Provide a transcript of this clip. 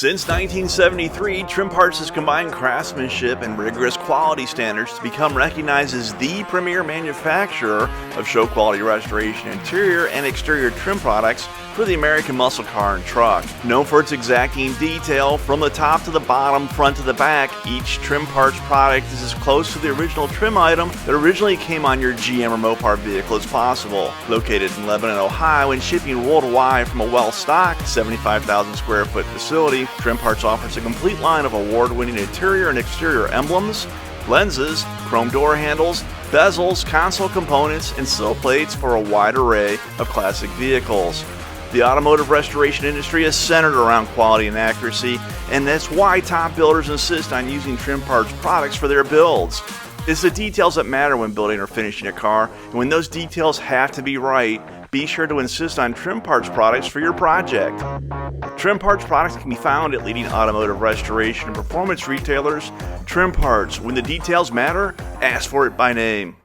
Since 1973, Trim Parts has combined craftsmanship and rigorous quality standards to become recognized as the premier manufacturer of show-quality restoration interior and exterior trim products for the American muscle car and truck. Known for its exacting detail from the top to the bottom, front to the back, each Trim Parts product is as close to the original trim item that originally came on your GM or Mopar vehicle as possible. Located in Lebanon, Ohio, and shipping worldwide from a well-stocked 75,000 square foot facility, Trim Parts offers a complete line of award-winning interior and exterior emblems, lenses, chrome door handles, bezels, console components, and sill plates for a wide array of classic vehicles. The automotive restoration industry is centered around quality and accuracy, and that's why top builders insist on using Trim Parts products for their builds. It's the details that matter when building or finishing a car, and when those details have to be right, be sure to insist on Trim Parts products for your project. Trim Parts products can be found at leading automotive restoration and performance retailers. Trim Parts, when the details matter, ask for it by name.